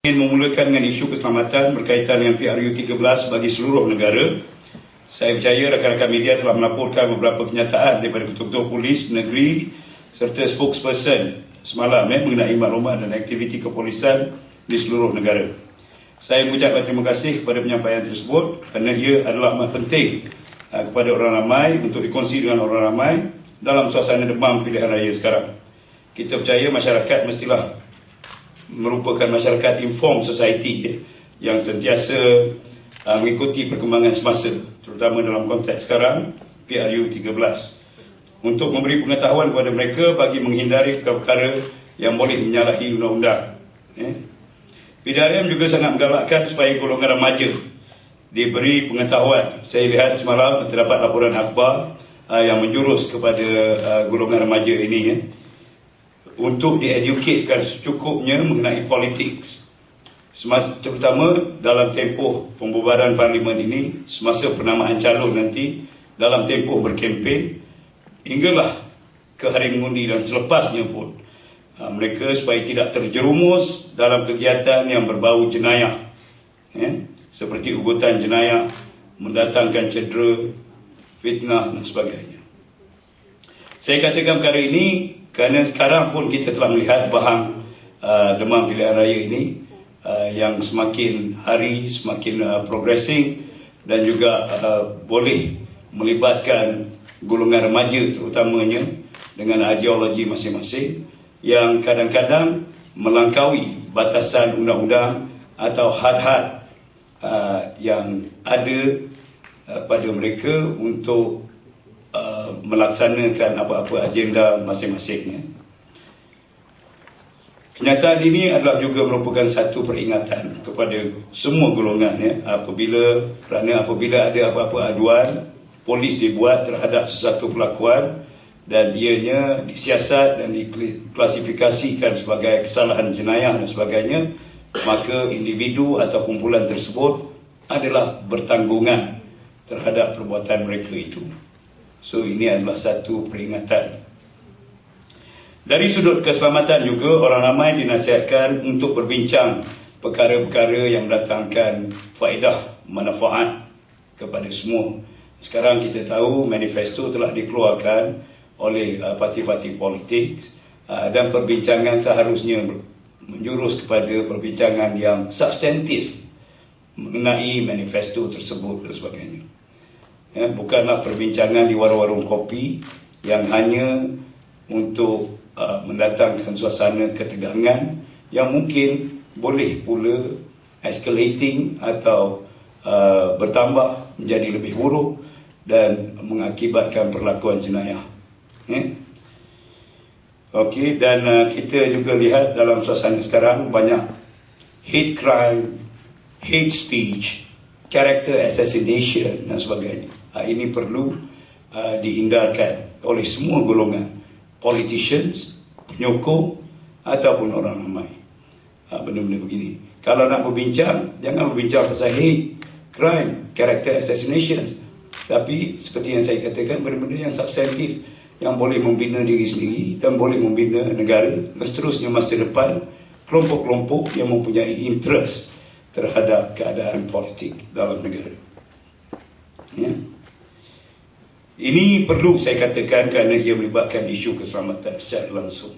Ingin memulakan dengan isu keselamatan berkaitan dengan PRU13 bagi seluruh negara. Saya percaya rakan-rakan media telah melaporkan beberapa kenyataan daripada Ketua-Ketua Polis Negeri serta spokesperson semalam mengenai maklumat dan aktiviti kepolisian di seluruh negara. Saya mengucapkan terima kasih kepada penyampaian tersebut kerana ia adalah amat penting kepada orang ramai untuk dikongsi dengan orang ramai dalam suasana demam pilihan raya sekarang. Kita percaya masyarakat mestilah merupakan masyarakat informed society yang sentiasa mengikuti perkembangan semasa, terutama dalam konteks sekarang PRU13, untuk memberi pengetahuan kepada mereka bagi menghindari perkara yang boleh menyalahi undang-undang. PDRM juga sangat menggalakkan supaya golongan remaja diberi pengetahuan. Saya lihat semalam terdapat laporan akhbar yang menjurus kepada golongan remaja ini untuk diedukatekan secukupnya mengenai politik, terutama dalam tempoh pembubaran parlimen ini, semasa penamaan calon nanti, dalam tempoh berkempen hinggalah ke hari mengundi dan selepasnya pun, mereka supaya tidak terjerumus dalam kegiatan yang berbau jenayah, seperti ugutan jenayah, mendatangkan cedera, fitnah dan sebagainya. Saya katakan perkara ini kerana sekarang pun kita telah melihat bahang demam pilihan raya ini yang semakin hari semakin progressing dan juga boleh melibatkan golongan remaja terutamanya dengan ideologi masing-masing yang kadang-kadang melangkaui batasan undang-undang atau had-had yang ada pada mereka untuk melaksanakan apa-apa agenda masing-masingnya. Kenyataan ini adalah juga merupakan satu peringatan kepada semua golongan kerana apabila ada apa-apa aduan polis dibuat terhadap sesuatu pelakuan dan ianya disiasat dan diklasifikasikan sebagai kesalahan jenayah dan sebagainya, maka individu atau kumpulan tersebut adalah bertanggungan terhadap perbuatan mereka itu. So ini adalah satu peringatan. Dari sudut keselamatan juga, orang ramai dinasihatkan untuk berbincang perkara-perkara yang mendatangkan faedah, manfaat kepada semua. Sekarang kita tahu manifesto telah dikeluarkan oleh parti-parti politik dan perbincangan seharusnya menjurus kepada perbincangan yang substantif mengenai manifesto tersebut dan sebagainya. Bukanlah perbincangan di warung-warung kopi yang hanya untuk mendatangkan suasana ketegangan yang mungkin boleh pula escalating atau bertambah menjadi lebih buruk dan mengakibatkan perlakuan jenayah. Okey, dan kita juga lihat dalam suasana sekarang banyak hate crime, hate speech, character assassination dan sebagainya. Ini perlu dihindarkan oleh semua golongan, politicians, penyokong ataupun orang ramai. Benda-benda begini. Kalau nak berbincang, jangan berbincang pasal hate crime, character assassinations, tapi seperti yang saya katakan, benda-benda yang substantif yang boleh membina diri sendiri dan boleh membina negara dan seterusnya masa depan, kelompok-kelompok yang mempunyai interest terhadap keadaan politik dalam negara. Ini perlu saya katakan kerana ia melibatkan isu keselamatan secara langsung.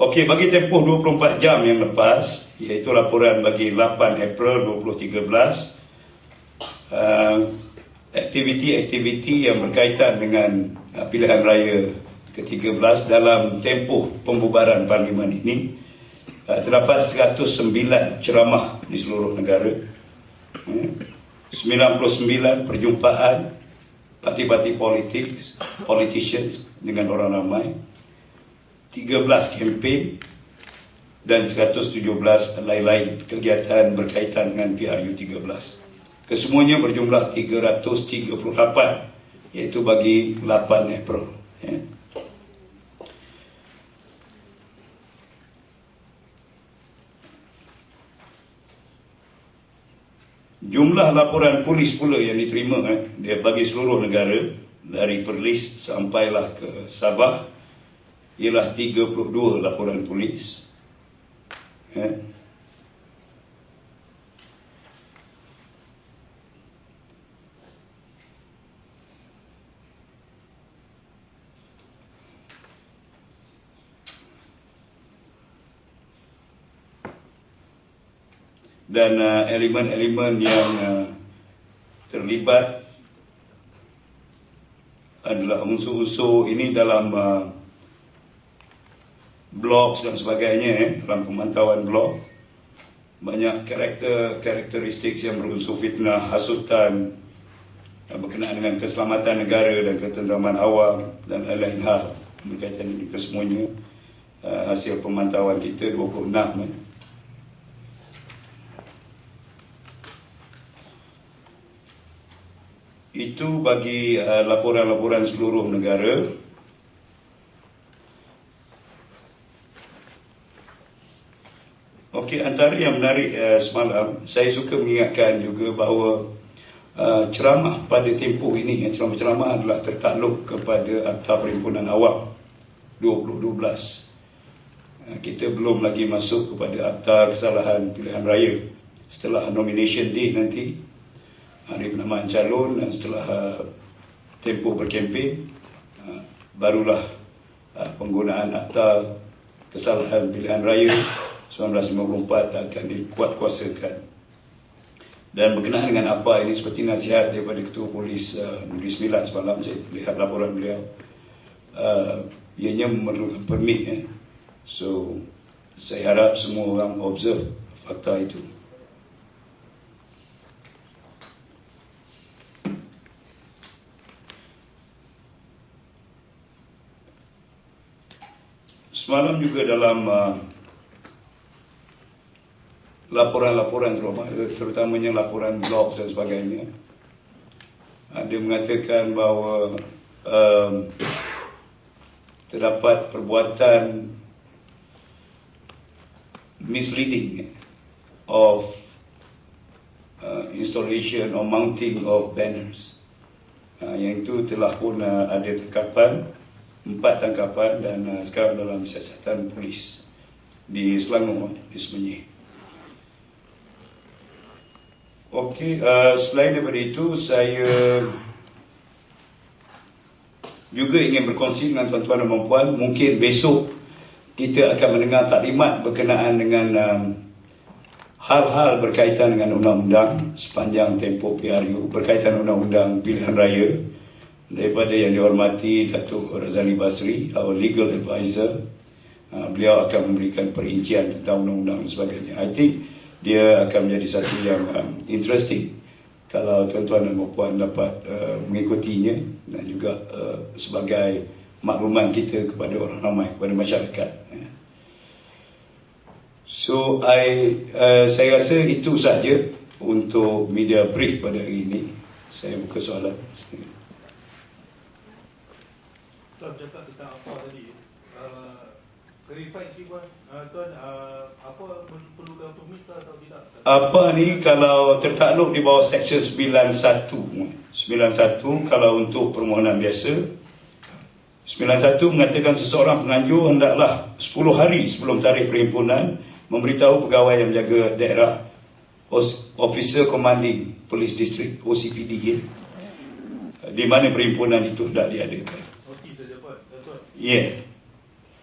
Okey, bagi tempoh 24 jam yang lepas, iaitu laporan bagi 8 April 2013, aktiviti-aktiviti yang berkaitan dengan pilihan raya ke-13 dalam tempoh pembubaran parlimen ini, terdapat 109 ceramah di seluruh negara, 99 perjumpaan parti-parti politik, politicians dengan orang ramai, 13 kempen dan 117 lain-lain kegiatan berkaitan dengan PRU13. Kesemuanya berjumlah 338, iaitu bagi 8 April. Jumlah laporan polis pula yang diterima dia bagi seluruh negara dari Perlis sampailah ke Sabah ialah 32 laporan polis. dan elemen-elemen yang terlibat adalah unsur-unsur ini dalam blog dan sebagainya. Dalam pemantauan blog, banyak karakteristik yang berunsur fitnah, hasutan berkenaan dengan keselamatan negara dan ketenteraman awam dan lain-lain hal berkaitan dengan kesemuanya. Hasil pemantauan kita 26. Itu bagi laporan-laporan seluruh negara. Okey, antara yang menarik semalam, saya suka mengingatkan juga bahawa ceramah pada tempoh ini, ceramah-ceramah adalah tertakluk kepada Akta Perhimpunan Awam 2012. Kita belum lagi masuk kepada Akta Kesalahan Pilihan Raya. Setelah nomination day nanti, hari penamaan calon, dan setelah tempoh berkempen, barulah penggunaan Akta Kesalahan Pilihan Raya 1954 akan dikuatkuasakan. Dan berkenaan dengan apa ini, seperti nasihat daripada Ketua Polis Negeri Sembilan semalam, saya lihat laporan beliau, ianya memerlukan permit. So, saya harap semua orang observe fakta itu. Semalam juga dalam laporan-laporan terutamanya laporan blog dan sebagainya, dia mengatakan bahawa terdapat perbuatan misleading of installation or mounting of banners. Yang itu telah pun ada tangkapan, 4 tangkapan, dan sekarang dalam siasatan polis di Selangor, di Semenyih. Okey, selain daripada itu, saya juga ingin berkongsi dengan tuan-tuan dan puan. Mungkin besok kita akan mendengar taklimat berkenaan dengan hal-hal berkaitan dengan undang-undang sepanjang tempoh PRU, berkaitan undang-undang pilihan raya, daripada yang dihormati Datuk Razali Basri, our legal advisor. Beliau akan memberikan perincian tentang undang-undang dan sebagainya. I think dia akan menjadi satu yang interesting kalau tuan-tuan dan puan dapat mengikutinya, dan juga sebagai makluman kita kepada orang ramai, kepada masyarakat. So, saya rasa itu saja untuk media brief pada hari ini. Saya buka soalan. Tuan cakap tentang apa tadi, clarify sikit Tuan, apa perlukan permit atau tidak? Apa ni kalau tertakluk di bawah Seksyen 91 kalau untuk permohonan biasa. 91 mengatakan seseorang penganjur hendaklah 10 hari sebelum tarikh perhimpunan memberitahu pegawai yang menjaga daerah, Officer Commanding Police District, OCPD, di mana perhimpunan itu hendak diadakan. Notis saja Tuan. Ya,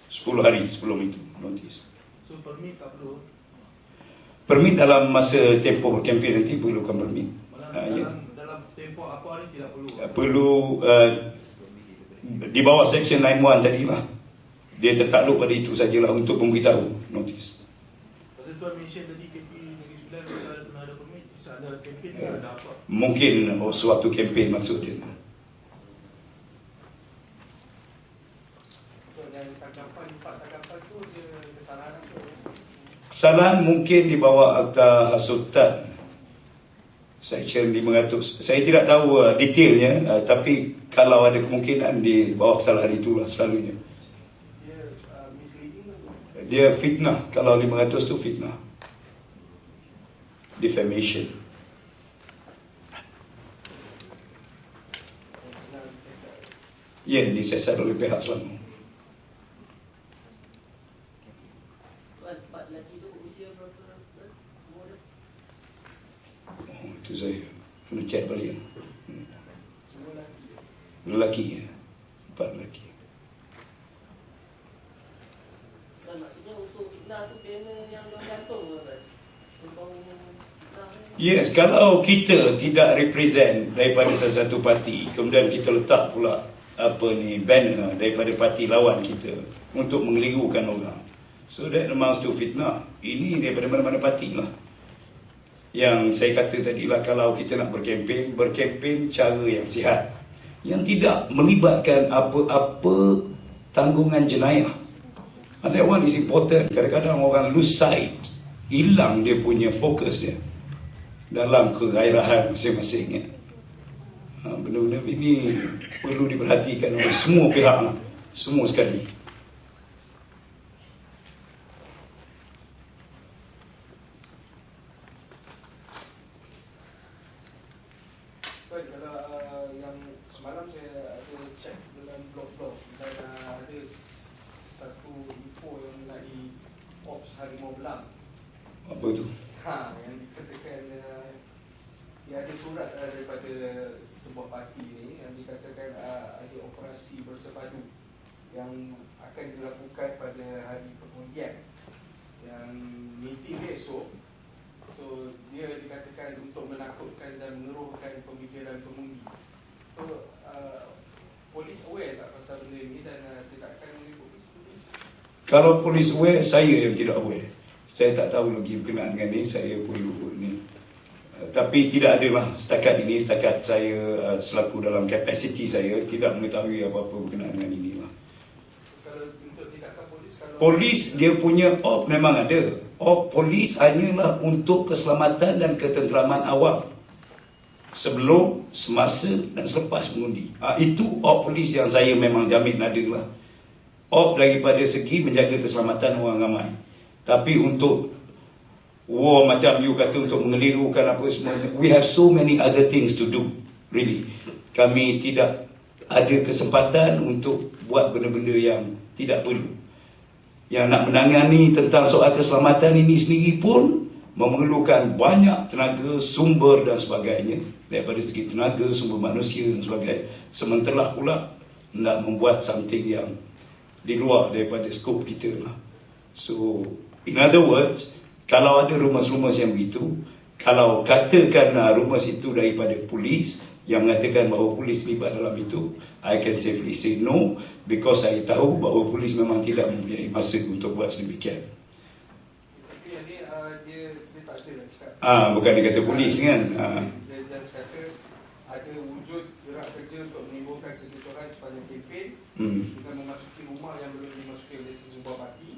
10 hari sebelum itu notis. So permit tak perlu? Permit dalam masa tempoh berkempen nanti perlukan permit. Dalam tempoh apa ni tidak perlu? Perlu di bawah Seksyen 91 tadilah. Dia tertakluk pada itu sajalah untuk memberitahu notis. Pasal Tuan mention tadi KP Negeri Sembilan pernah ada permit, ada kempen ke ada apa? Mungkin sewaktu kempen maksud dia. Kesalahan mungkin di bawah Akta Hasutan Seksyen 500. Saya tidak tahu detailnya, tapi kalau ada kemungkinan di bawah kesalahan itulah selalunya. Dia fitnah. Kalau 500 tu fitnah, defamation. Ya, disesat oleh pihak Selangor. Itu saya kena cek balik. Lelaki ya, 4 lelaki. Maksudnya unsur fitnah tu pena yang gantung ke? Yes, kalau kita tidak represent daripada salah satu parti, kemudian kita letak pula banner daripada parti lawan kita untuk mengelirukan orang, so that amounts to fitnah. Ini daripada mana-mana parti lah. Yang saya kata tadi lah, kalau kita nak berkempen cara yang sihat, yang tidak melibatkan apa-apa tanggungan jenayah. And that one is important. Kadang-kadang orang lose sight, hilang dia punya fokus dia dalam kegairahan masing-masing. Benda-benda ini perlu diperhatikan oleh semua pihak, semua sekali. Kalau yang semalam saya ada cek dalam blog-blog dan ada satu info yang mengenai Ops Harimau Belang. Apa tu? Yang dikatakan dia ada surat daripada sebuah parti ni yang dikatakan ada operasi bersepadu yang akan dilakukan pada hari pengundian yang meeting besok. So dia dikatakan untuk menakutkan dan mengeruhkan pemikiran pengundi. So polis aware tak pasal benda ni dan tindakan oleh polis? Kalau polis aware, saya yang tidak aware. Saya tak tahu lagi berkenaan dengan ni, saya perlu ni. Tapi tidak adalah setakat ini, setakat saya selaku dalam kapasiti saya tidak mengetahui apa-apa berkenaan dengan ini lah. Kalau untuk tindakan polis, Polis dia punya op memang ada. Op polis hanyalah untuk keselamatan dan ketenteraman awam sebelum, semasa dan selepas mengundi. Itu op polis yang saya memang jamin ada lah. Op daripada segi menjaga keselamatan orang ramai. Tapi untuk war macam you kata, untuk mengelirukan apa semuanya, we have so many other things to do, really. Kami tidak ada kesempatan untuk buat benda-benda yang tidak perlu. Yang nak menangani tentang soal keselamatan ini sendiri pun memerlukan banyak tenaga, sumber dan sebagainya. Daripada segi tenaga, sumber manusia dan sebagainya. Sementara pula nak membuat something yang di luar daripada skop kita lah. So in other words, kalau ada rumus-rumus yang begitu, kalau katakan rumus itu daripada polis yang mengatakan bahawa polis terlibat dalam itu, I can safely say no, because saya tahu bahawa polis memang tidak mempunyai masa untuk buat sedemikian. Tapi yang ni dia tak ada lah cakap. Bukan dia kata polis kan. Dia just kata ada wujud gerak kerja untuk menimbulkan kekecohan sepanjang kempen dengan memasuki rumah yang belum dimasuki oleh sesebuah parti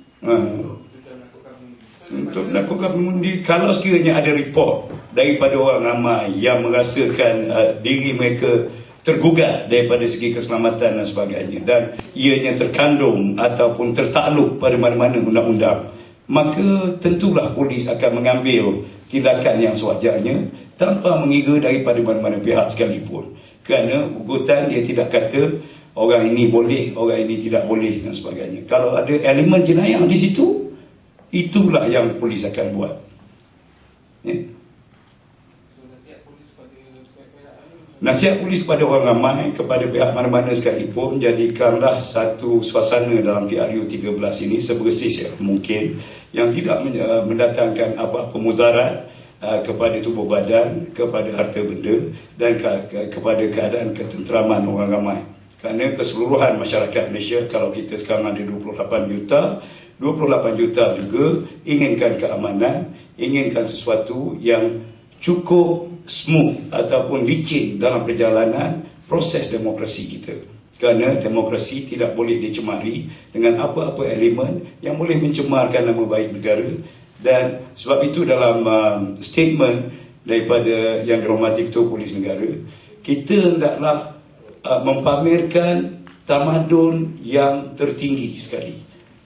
untuk melakukan pengundi. Kalau sekiranya ada report daripada orang ramai yang merasakan diri mereka tergugat daripada segi keselamatan dan sebagainya, dan ianya terkandung ataupun tertakluk pada mana-mana undang-undang, maka tentulah polis akan mengambil tindakan yang sewajarnya tanpa mengira daripada mana-mana pihak sekalipun. Kerana ugutan dia tidak kata orang ini boleh, orang ini tidak boleh dan sebagainya. Kalau ada elemen jenayah di situ, itulah yang polis akan buat. Nasihat polis kepada orang ramai, kepada pihak mana-mana sekalipun, jadikanlah satu suasana dalam PRU 13 ini sebersih mungkin, yang tidak mendatangkan apa-apa mudarat kepada tubuh badan, kepada harta benda dan kepada keadaan ketenteraman orang ramai. Kerana keseluruhan masyarakat Malaysia, kalau kita sekarang ada 28 juta juga inginkan keamanan, inginkan sesuatu yang cukup smooth ataupun licin dalam perjalanan proses demokrasi kita. Kerana demokrasi tidak boleh dicemari dengan apa-apa elemen yang boleh mencemarkan nama baik negara. Dan sebab itu dalam statement daripada Yang Dihormati Ketua Polis Negara, kita hendaklah mempamerkan tamadun yang tertinggi sekali.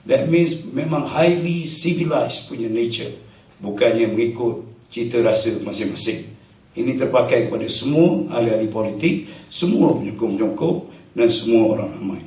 That means memang highly civilized punya nature, bukannya mengikut cita rasa masing-masing. Ini terpakai kepada semua ahli-ahli politik, semua penyokong-penyokong dan semua orang ramai.